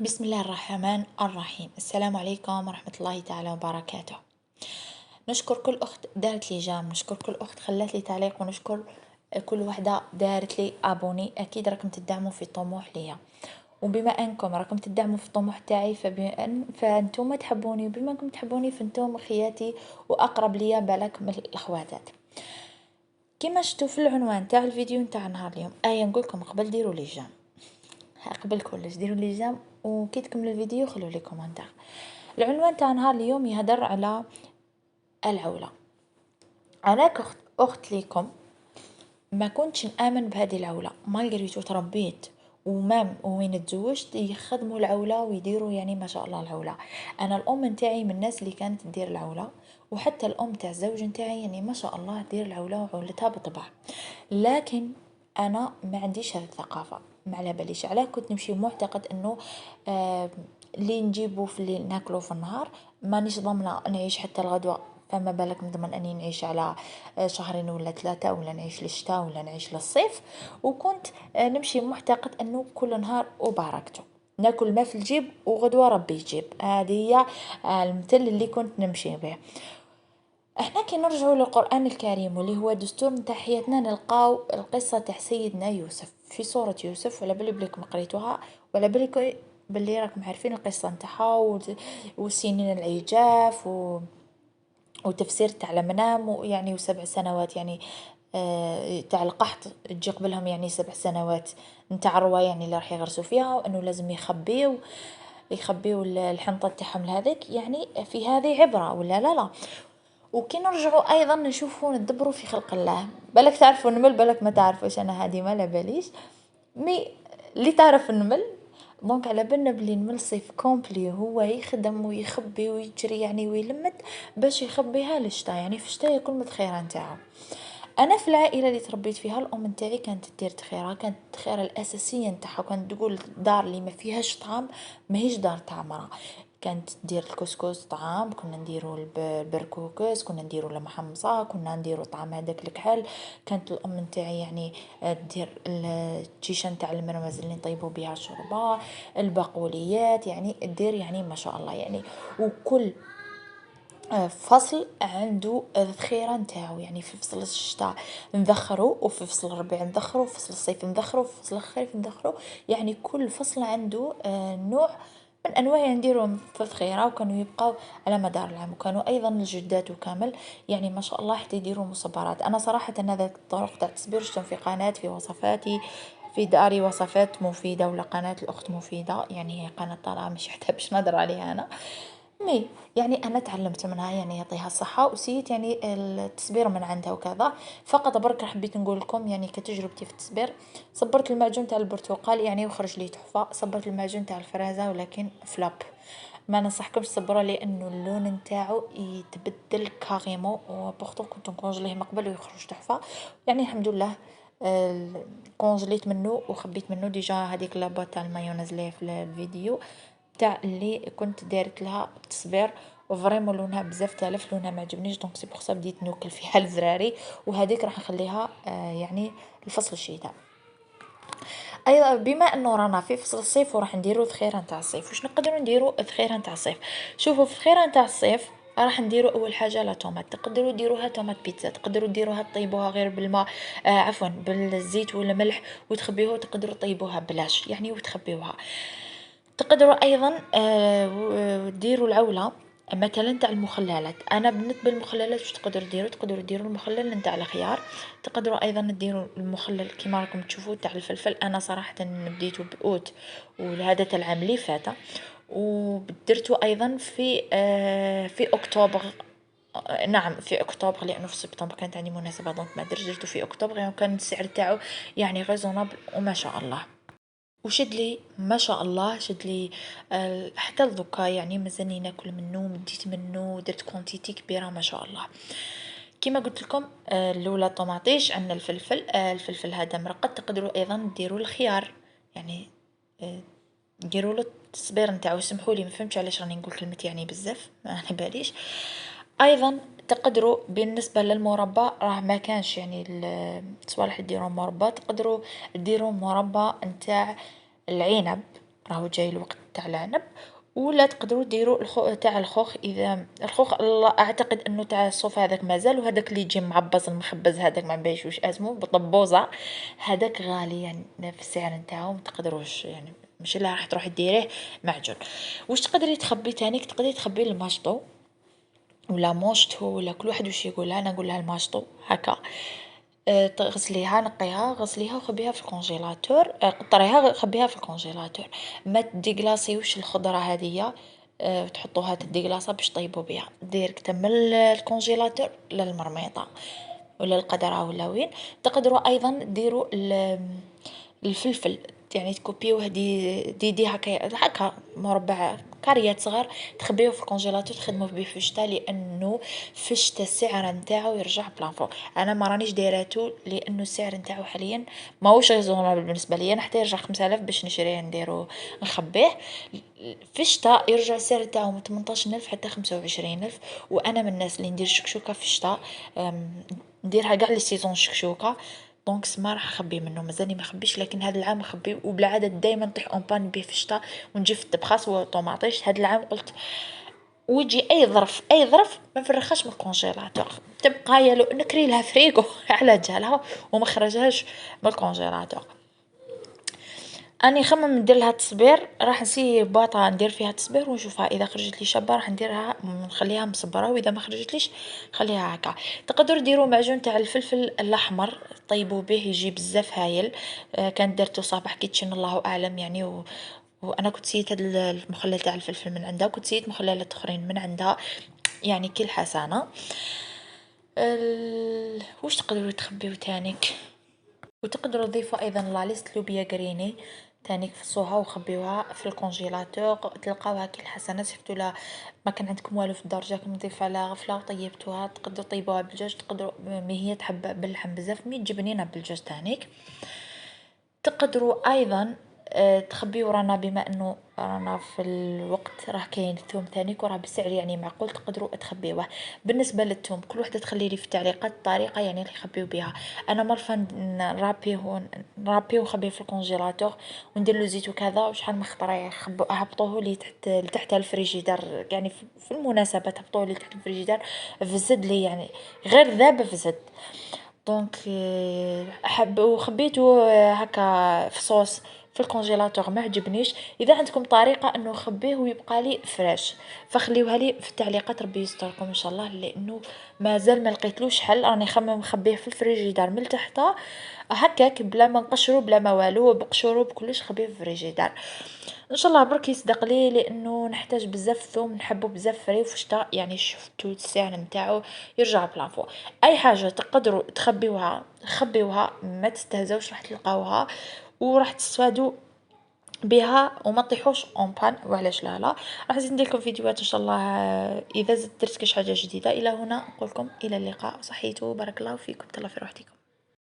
بسم الله الرحمن الرحيم. السلام عليكم ورحمة الله تعالى وبركاته. نشكر كل أخت دارت لي جام، نشكر كل أخت خلت لي تعليق، ونشكر كل وحدة دارت لي أبوني. أكيد راكم تدعموا في طموح ليا، وبما أنكم راكم تدعموا في الطموح تاعي فأنتم تحبوني، وبما أنكم تحبوني فأنتم خياتي وأقرب ليا بالك من الأخواتات. كما شفتوا في العنوان تاع الفيديو نتاع نهار اليوم، نقولكم قبل ديروا لي جام، قبل كلش ديروا لي جام، وكي تكملوا الفيديو خلوا لي كومنتار. العنوان تاع نهار اليوم يهدر على العولة. انا اخت ليكم ما كنتش نامن بهذه العولة، ما قريتو تربيت ومام وين تزوجت يخدموا العولة ويديروا يعني ما شاء الله العولة. انا الام نتاعي من الناس اللي كانت تدير العولة، وحتى الام تاع الزوج نتاعي يعني ما شاء الله دير العولة وعولتها بطبع. لكن انا ما عنديش هذه الثقافة، ما على باليش علاه كنت نمشي معتقد انه آه اللي نجيبه في اللي ناكله في النهار مانيش ضامنه نعيش حتى الغدوه، فما بالك نضمن اني نعيش على شهرين ولا ثلاثة، ولا نعيش للشتاء ولا نعيش للصيف. وكنت نمشي معتقد انه كل نهار وبركته، ناكل ما في الجيب وغدوة ربي يجيب. هذه هي المثل اللي كنت نمشي به. احنا كي نرجعوا للقرآن الكريم واللي هو دستور نتاع حياتنا، نلقاو القصة تاع سيدنا يوسف في سورة يوسف، ولا بالي بليكم قريتوها، ولا باللي راكم عارفين القصة نتاعها وسنين العجاف وتفسير تاع المنام، ويعني وسبع سنوات يعني تاع القحط تجي قبلهم، يعني 7 سنوات نتاع الروا يعني اللي راح يغرسوا فيها، وانه لازم يخبيو الحنطة تاعهم لهذيك. يعني في هذه عبرة ولا لا؟ وكي نرجعوا ايضا نشوفوا ندبروا في خلق الله، بالك تعرفوا النمل بالك ما تعرفوش، انا هذه ما لا باليش مي اللي تعرف النمل. دونك على بالنا بلي النمل صيف كومبلي هو يخدم ويخبي ويجري يعني ويلمد باش يخبيها للشتا، يعني في الشتا ياكل من الذخيره نتاعو. انا في العائله اللي تربيت فيها الام نتاعي كانت دير تخيره، كانت التخيره الاساسيه نتاعها، كانت تقول دار اللي ما فيهاش طعام ماهيش دار تاع مرا. كانت دير الكسكس طعام، كنا نديرو البركوكس، كنا نديرو المحمصه، كنا نديرو طعام هذاك الكحل. كانت الام نتاعي يعني دير التيشه نتاع المرمز اللي نطيبو بها الشوربه، البقوليات، يعني دير يعني ما شاء الله يعني. وكل فصل عنده الذخيرة نتاعو، يعني في فصل الشتاء نذخرو، وفي فصل الربيع نذخرو، وفي فصل الصيف نذخرو، وفي فصل الخريف نذخرو. يعني كل فصل عنده نوع من انواع نديرو في الذخيرة، وكانوا يبقاو على مدار العام. وكانوا ايضا الجدات وكامل يعني ما شاء الله حتى يديروا مصبرات. انا صراحة هذا الطرق تاع التصبير شفتهم في قناة، في وصفاتي في داري وصفات مفيدة، ولا قناة الأخت مفيدة، يعني هي قناة طالعة مش حتى باش نهضر عليها أنا. مي يعني أنا تعلمت منها، يعني يعطيها الصحة، وسيت يعني التصبير من عندها وكذا. فقط برك حبيت نقول لكم يعني كتجربتي في التصبير. صبرت المعجون تاع البرتقال يعني وخرج لي تحفة، صبرت المعجون تاع الفرازة ولكن فلوب. ما ننصحكمش تصبروه لانه اللون نتاعو يتبدل كاريمون، وبورتو كنت نكونجليه من قبل ويخرج تحفة. يعني الحمد لله كونجليت منه وخبيت منه ديجا هذيك لاباط تاع المايونيز اللي في الفيديو تاع اللي كنت دارت لها تصبير، وفريمون لونها بزاف تالف، لونها ما عجبنيش، دونك سي بوغ سا بديت نوكل فيها الزراري. وهذيك راح نخليها يعني لفصل الشتاء. ايضا بما انه رانا في فصل الصيف وراح نديرو ذخيره نتاع الصيف، واش نقدروا نديرو ذخيره نتاع الصيف؟ شوفوا في الذخيره نتاع الصيف راح نديرو اول حاجه لا طوماط، تقدروا ديروها طوماط بيتزا، تقدروا ديروها طيبوها غير بالماء عفوا بالزيت ولا ملح وتخبيوها، تقدروا طيبوها بلاش يعني وتخبيوها. تقدروا ايضا ديروا العولة مثلا تاع المخللات. انا بالنسبه للمخللات واش تقدروا ديروا المخلل نتاع الخيار، تقدروا ايضا ديروا المخلل كيما راكم تشوفوا تاع الفلفل. انا صراحه بديته باوت وهذا تاع العام اللي فات، ودرته ايضا في اكتوبر. نعم في اكتوبر، لانه في سبتمبر كانت عندي مناسبه دونك ما درته في اكتوبر، يعني كان السعر تاعو يعني ريزونابل وما شاء الله. وشد لي ما شاء الله شد لي حتى لدوكا يعني مازالني ناكل منه، مديت منه ودرت كونتيتي كبيره ما شاء الله. كما قلت لكم الاولى طوماطيش، عندنا الفلفل الفلفل هذا مرقد. تقدروا ايضا ديروا الخيار، يعني آه، ديروا له التصبير نتاعو. سمحوا لي ما فهمتش علاش راني نقول كلمه يعني بزاف ما على باليش. ايضا تقدروا بالنسبه للمربى راه ما كانش يعني الصوالح ديروا مربى، تقدروا ديروا مربى نتاع العنب. راهو جاي الوقت تاع العنب. ولا تقدروا ديروا تاع الخوخ، اذا الخوخ الله اعتقد انه تاع الصوف هذاك مازال، وهذاك اللي يجي معبز المخبز هذاك ما نبيش واش اسمه بطبوزه، هذاك غالي يعني في السعر نتاعو ما تقدروش يعني، مش لا راح تروحي ديريه معجون. واش تقدري تخبي تانيك؟ تقدري تخبي الماشطو ولا موشتو ولا كل واحد واش يقولها، انا نقولها الماشطو هكا. تغسليها، نقيها، غسليها وخبيها في الكونجيلاتور، قطريها خبيها في الكونجيلاتور. ما تديكلاصيوش الخضره هذيا، تحطوها تديكلاصا باش طيبوا بها ديريكت من الكونجيلاتور للمرميطه ولا القدره ولا وين. تقدروا ايضا ديروا الفلفل، يعني تكوبيوه دي هكا مربع كاريات صغار، تخبيوه في الكونجيلاتور، تخدموا به في الشتاء، لانه في الشتاء السعر نتاعو يرجع بلانفو. انا ما رانيش دايراتو لانه السعر نتاعو حاليا ماهوش ريزونابل بالنسبه لي، انا حتى يرجع 5000 باش نشريه نديرو نخبيه. في الشتاء يرجع السعر تاعو من 18000 حتى 25000. وانا من الناس اللي ندير شكشوكه في الشتاء، نديرها كاع لي سيزون شكشوكه. دونك ما راح اخبي منه، مازالني ما خبيش، لكن هذا العام نخبي، وبالعاده دائما نطيح اون بان بيه في الشتاء ونجي في الطبخاس وطوماطيش. هذا العام قلت ويجي اي ظرف اي ظرف ما نفرخهاش من الكونجيلاتور، تبقى يا لو نكري لها فريغو على جالها وما خرجهاش من الكونجيلاتور. اني خمم ندير لها تصبير، راح نسي باطه ندير فيها تصبير ونشوفها اذا خرجت لي شابه راح نديرها نخليها مصبره، واذا ما خرجتليش خليها هكا. تقدروا ديروا معجون تاع الفلفل الاحمر طيبوا به يجي بزاف هايل. كان درته صباح كيتشن الله اعلم يعني وانا كنت سيت هاد المخلل تاع الفلفل من عندها، كنت سيت مخللات اخرين من عندها، يعني كل حسنه. واش تقدروا تخبيو تانيك؟ وتقدروا تضيفوا ايضا لا ليست لوبيا غريني تانيك، فصوها وخبيوها في الكونجيلاتور، تلقاوها كي الحسنه. سيفتو لا ما كان عندكم والو في الدار جاكم تضيف على غفله وطيبتوها، تقدروا طيبوها بالدجاج، تقدروا مي هي تحب باللحم بزاف مي تجبنينها بالدجاج تانيك. تقدروا ايضا تخبيو، رانا بما انه رانا في الوقت راه كاين الثوم ثانيك وراه بسعر يعني معقول، تقدروا تخبيوه. بالنسبه للثوم كل وحده تخلي لي في التعليقات الطريقه يعني اللي يخبيو بها. انا مرفا نرابيه ونخبيه في الكونجيلاتور وندير له زيت وكذا، وشحال من خطره هبطوه لي تحت لتحت الفريجيدار، يعني في المناسبات هبطوه لي تحت الفريجيدار في الزد لي يعني غير ذاب في الزد. دونك حب وخبيته هكا في صوص في الكونجيلاتور ما عجبنيش. اذا عندكم طريقه انه نخبيه ويبقى لي فريش فخليوها لي في التعليقات، ربي يستركم ان شاء الله، لانه مازال ما لقيتلوش حل. راني خمم نخبيه في الفريجيدار من تحت هكاك بلا ما نقشرو بلا ما والو، بقشرو بكلش خبيه في الفريجيدار ان شاء الله. برك يصدق لي لانه نحتاج بزاف ثوم، نحبه بزاف فري في الشتاء، يعني شفتوا السعر نتاعو يرجع بلانفو. اي حاجه تقدروا تخبيوها خبيوها، ما تستهزوش راح تلقاوها وراح تستفادوا بها وما تطيحوش اون بان. وعلاش لا راح نزيد ندير لكم فيديوهات ان شاء الله اذا زدت درت كاش حاجه جديده. الى هنا نقول لكم الى اللقاء، صحيتو بارك الله فيكم، تهلا في روحتكم.